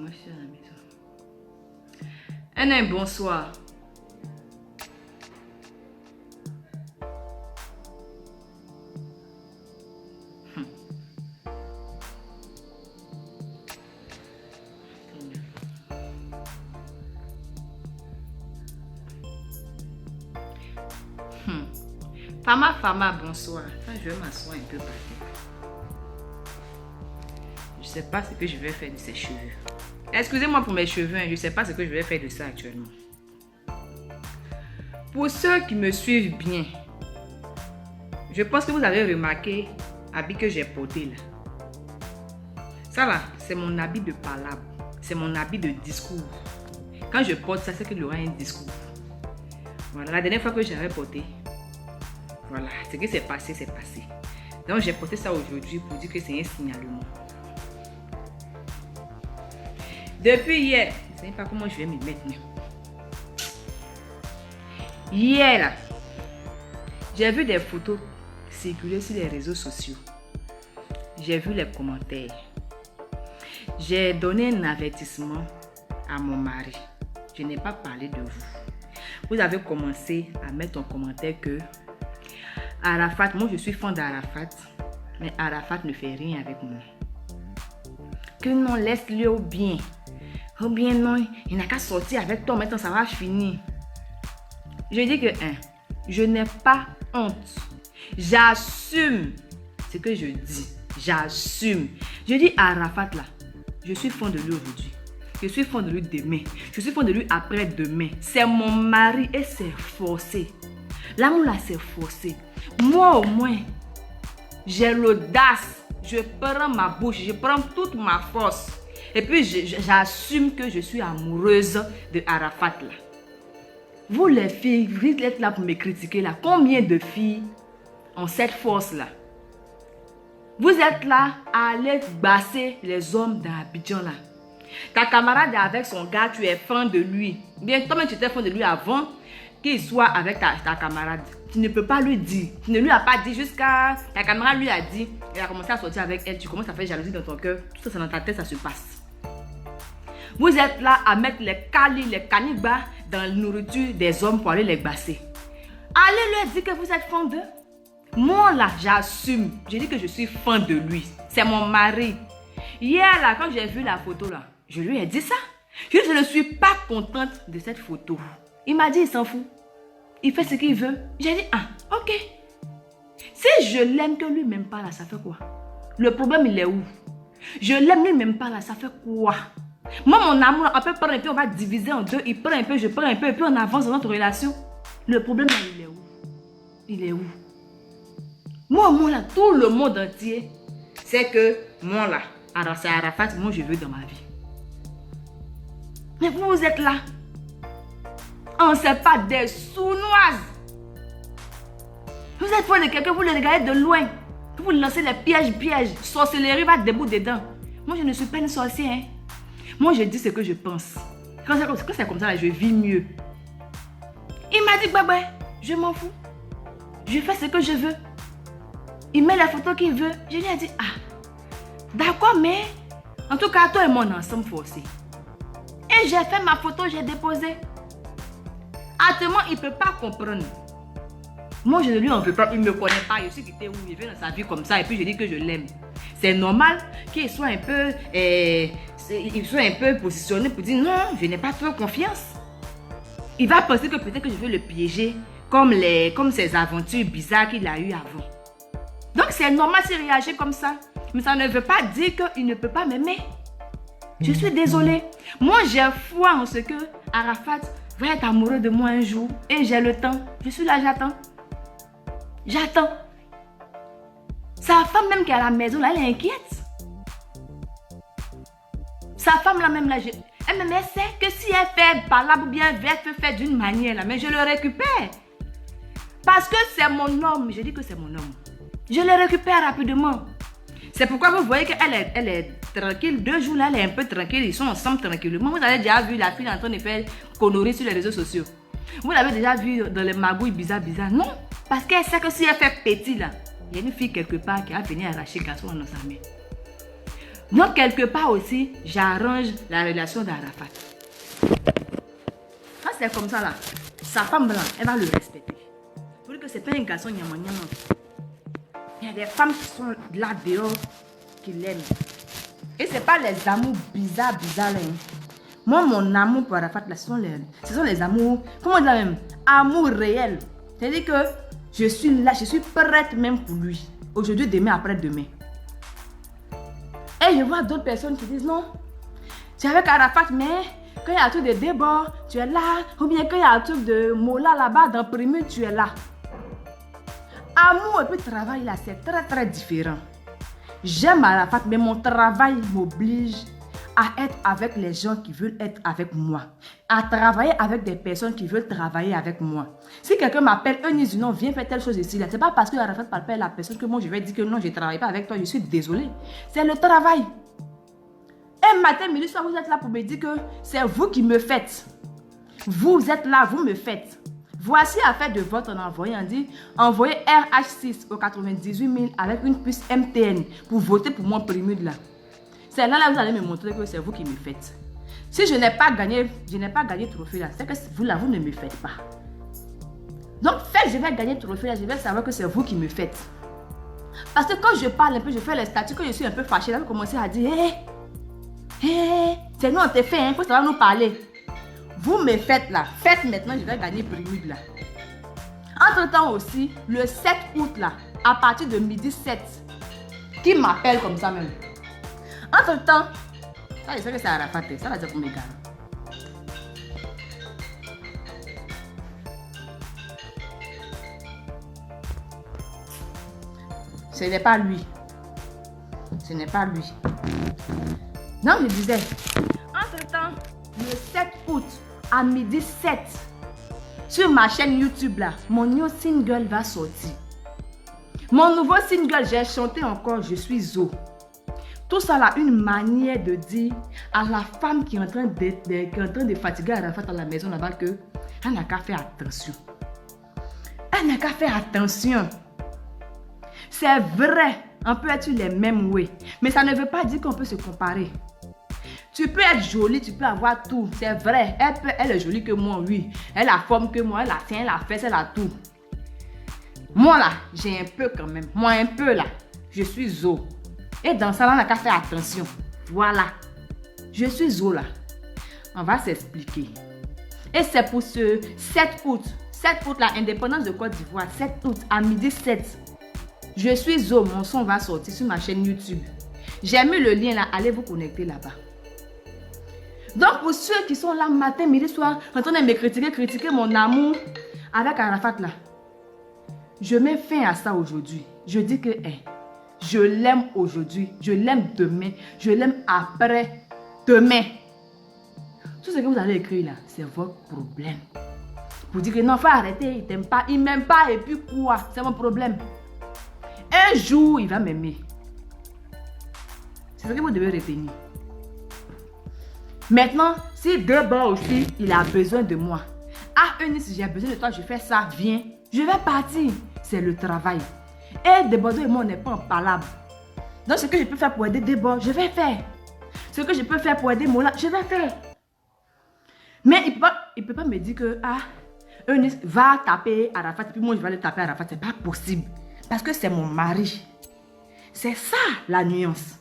moi je suis à la maison. Un bonsoir. Fama, bonsoir. Enfin, je vais m'asseoir un peu par terre. Je sais pas ce que je vais faire de ces cheveux. Excusez-moi pour mes cheveux, hein, je sais pas ce que je vais faire de ça actuellement. Pour ceux qui me suivent bien, je pense que vous avez remarqué l'habit que j'ai porté là. Ça là, c'est mon habit de palabre. C'est mon habit de discours. Quand je porte ça, c'est qu'il y aura un discours. Voilà, la dernière fois que j'avais porté, voilà, ce qui s'est passé, c'est passé. Donc j'ai porté ça aujourd'hui pour dire que c'est un signalement. Depuis hier, je ne sais pas comment je vais m'y mettre. Hier, là, j'ai vu des photos circuler sur les réseaux sociaux. J'ai vu les commentaires. J'ai donné un avertissement à mon mari. Je n'ai pas parlé de vous. Vous avez commencé à mettre en commentaire que Arafat, moi je suis fan d'Arafat, mais Arafat ne fait rien avec moi. Que non, laisse-le au bien. Au bien non, il n'a qu'à sortir avec toi, maintenant ça va finir. Je dis que, je n'ai pas honte. J'assume ce que je dis. J'assume. Je dis à Arafat là, je suis fan de lui aujourd'hui. Je suis fan de lui demain. Je suis fan de lui après-demain. C'est mon mari et c'est forcé. L'amour là, c'est forcé. Moi au moins, j'ai l'audace. Je prends ma bouche, je prends toute ma force. Et puis j'assume que je suis amoureuse de Arafat là. Vous les filles, vous êtes là pour me critiquer là. Combien de filles ont cette force là? Vous êtes là à aller basser les hommes dans Abidjan là. Ta camarade est avec son gars, tu es fan de lui. Bien, toi-même tu étais fan de lui avant qu'il soit avec ta camarade. Tu ne peux pas lui dire. Tu ne lui as pas dit jusqu'à... Ta camarade lui a dit. Elle a commencé à sortir avec elle. Tu commences à faire jalousie dans ton cœur. Tout ça, c'est dans ta tête, ça se passe. Vous êtes là à mettre les canibas dans la nourriture des hommes pour aller les basser. Allez leur dire que vous êtes fan d'eux. Moi là, j'assume. Je dis que je suis fan de lui. C'est mon mari. Hier là, quand j'ai vu la photo là, je lui ai dit ça. Je ne suis pas contente de cette photo. Il m'a dit, il s'en fout. Il fait ce qu'il veut. J'ai dit, ok. Si je l'aime que lui m'aime pas là, ça fait quoi? Le problème, il est où? Je l'aime, lui m'aime pas là, ça fait quoi? Moi, mon amour, on peut prendre un peu, on va diviser en deux. Il prend un peu, je prends un peu, et puis on avance dans notre relation. Le problème, là, il est où? Il est où? Moi là, tout le monde entier, c'est que moi là, alors c'est Arafat, moi je veux dans ma vie. Mais vous êtes là. On ne sait pas des sournoises. Vous êtes fan de quelqu'un, vous le regardez de loin. Vous lancez les pièges. Sorcellerie va debout dedans. Moi, je ne suis pas une sorcière. Hein. Moi, je dis ce que je pense. Quand c'est comme ça, là, je vis mieux. Il m'a dit, bah, je m'en fous. Je fais ce que je veux. Il met la photo qu'il veut. Je lui ai dit, d'accord, mais en tout cas, toi et moi, on est ensemble forcés. Et j'ai fait ma photo, j'ai déposé. Actuellement, il ne peut pas comprendre. Moi, je ne lui en veux pas. Il ne me connaît pas. Je suis quittée où il vient dans sa vie comme ça. Et puis, je dis que je l'aime. C'est normal qu'il soit un peu, positionné pour dire non, je n'ai pas trop confiance. Il va penser que peut-être que je vais le piéger comme ces aventures bizarres qu'il a eues avant. Donc, c'est normal s'il réagit comme ça. Mais ça ne veut pas dire qu'il ne peut pas m'aimer. Je suis désolée. Moi, j'ai foi en ce que Arafat va être amoureux de moi un jour. Et j'ai le temps. Je suis là, j'attends. J'attends. Sa femme même qui est à la maison, là, elle est inquiète. Sa femme là même, là, elle sait que si elle fait par là ou bien elle peut faire d'une manière là, mais je le récupère. Parce que c'est mon homme. Je dis que c'est mon homme. Je le récupère rapidement. C'est pourquoi vous voyez qu'elle est tranquille. 2 jours là, elle est un peu tranquille. Ils sont ensemble tranquillement. Vous avez déjà vu la fille en train de faire conneries sur les réseaux sociaux. Vous l'avez déjà vu dans les magouilles bizarres. Non. Parce qu'elle sait que si elle fait petit là, il y a une fille quelque part qui a venu arracher le garçon dans sa main. Donc, quelque part aussi, j'arrange la relation d'Arafat. Quand c'est comme ça là, sa femme là, elle va le respecter. Pour dire que c'est pas un garçon nyama. Il y a des femmes qui sont là dehors, qui l'aiment. Et c'est pas les amours bizarres là. Moi, mon amour pour Arafat là, ce sont les amours, comment on dit là même, amour réel. C'est-à-dire que je suis là, je suis prête même pour lui. Aujourd'hui, demain, après-demain. Et je vois d'autres personnes qui disent non, tu es avec Arafat, mais quand il y a un truc de débat, tu es là. Ou bien quand il y a un truc de mola là-bas, dans Primu, tu es là. Amour et puis travail là, c'est très très différent. J'aime Arafat, mais mon travail m'oblige à être avec les gens qui veulent être avec moi. À travailler avec des personnes qui veulent travailler avec moi. Si quelqu'un m'appelle, Eunice, non, viens faire telle chose ici. Ce n'est pas parce que Arafat parle à la personne que moi je vais dire que non, je ne travaille pas avec toi, je suis désolée. C'est le travail. Un matin, midi, soir, vous êtes là pour me dire que c'est vous qui me faites. Vous êtes là, vous me faites. Voici à faire de vote en envoyant, on dit, envoyez RH6 au 98 000 avec une puce MTN pour voter pour mon Primu là. C'est là, vous allez me montrer que c'est vous qui me faites. Si je n'ai pas gagné, trophée là, c'est que vous là, vous ne me faites pas. Donc, je vais gagner trophée là, je vais savoir que c'est vous qui me faites. Parce que quand je parle un peu, je fais les statuts, quand je suis un peu fâchée, là, vous commencez à dire, c'est nous, on te fait, il faut savoir nous parler. Vous me faites là, faites maintenant, je vais gagner Primu là. Entre temps aussi, le 7 août là, à partir de midi 7, qui m'appelle comme ça même. Entre temps, ça je sais que c'est Arafat, ça va dire pour mes gars. Ce n'est pas lui. Ce n'est pas lui. Non, je disais, entre temps, le 7 août, à midi 7, sur ma chaîne YouTube là, mon new single va sortir. Mon nouveau single, j'ai chanté encore, je suis Zo. Tout ça là, une manière de dire à la femme qui est en train de fatiguer Arafat à la maison là-bas que elle n'a qu'à faire attention. Elle n'a qu'à faire attention. C'est vrai, on peut être sur les mêmes ways, mais ça ne veut pas dire qu'on peut se comparer. Tu peux être jolie, tu peux avoir tout, c'est vrai. Elle est jolie que moi, oui. Elle a la forme que moi, elle a tient, elle a fesse, elle a tout. Moi là, j'ai un peu quand même. Moi un peu là, je suis Zo. Et dans ça, là, on n'a qu'à faire attention. Voilà. Je suis Zo là. On va s'expliquer. Et c'est pour ce 7 août. 7 août, la indépendance de Côte d'Ivoire. 7 août, à midi 7. Je suis Zo. Mon son va sortir sur ma chaîne YouTube. J'ai mis le lien là. Allez vous connecter là-bas. Donc, pour ceux qui sont là matin, midi, soir, en train de me critiquer mon amour avec Arafat là, je mets fin à ça aujourd'hui. Je dis que je l'aime aujourd'hui, je l'aime demain, je l'aime après-demain. Tout ce que vous allez écrire là, c'est votre problème. Vous dites que non, il faut arrêter, il t'aime pas, il m'aime pas et puis quoi? C'est mon problème. Un jour, il va m'aimer. C'est ce que vous devez retenir. Maintenant, si d'abord aussi, il a besoin de moi. Ah, Eunice, j'ai besoin de toi, je fais ça, viens. Je vais partir. C'est le travail. Et Debodo et moi, on n'est pas en palabre. Donc, ce que je peux faire pour aider Debodo, je vais faire. Ce que je peux faire pour aider Mola, je vais faire. Mais il peut pas me dire que, Eunice va taper Arafat, puis moi, je vais aller taper Arafat. C'est pas possible. Parce que c'est mon mari. C'est ça, la nuance.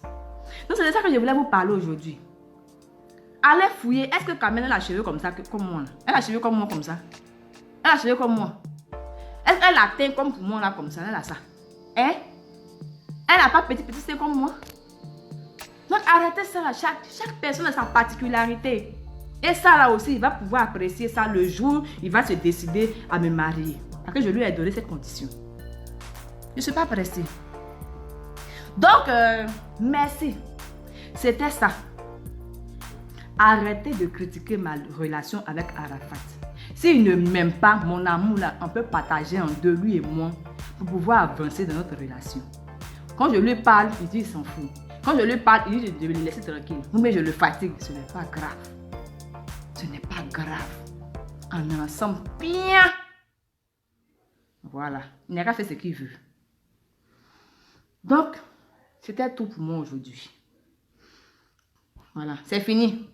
Donc, c'est de ça que je voulais vous parler aujourd'hui. Allez fouiller. Est-ce que Kamel a les cheveux comme ça, comme moi? Elle a les cheveux comme moi, comme ça. Elle a les cheveux comme moi. Est-ce qu'elle a teint comme pour moi, là, comme ça? Elle a ça. Hein? Elle n'a pas petit sein comme moi. Donc, arrêtez ça, là. Chaque personne a sa particularité. Et ça, là aussi, il va pouvoir apprécier ça le jour où il va se décider à me marier. Parce que je lui ai donné cette condition. Je ne suis pas pressée. Donc, merci. C'était ça. Arrêtez de critiquer ma relation avec Arafat. S'il ne m'aime pas, mon amour là, on peut partager en deux, lui et moi, pour pouvoir avancer dans notre relation. Quand je lui parle, il dit qu'il s'en fout. Quand je lui parle, il dit de me laisser tranquille. Mais je le fatigue, ce n'est pas grave. Ce n'est pas grave. On est ensemble bien. Voilà. Il n'a qu'à faire ce qu'il veut. Donc, c'était tout pour moi aujourd'hui. Voilà, c'est fini.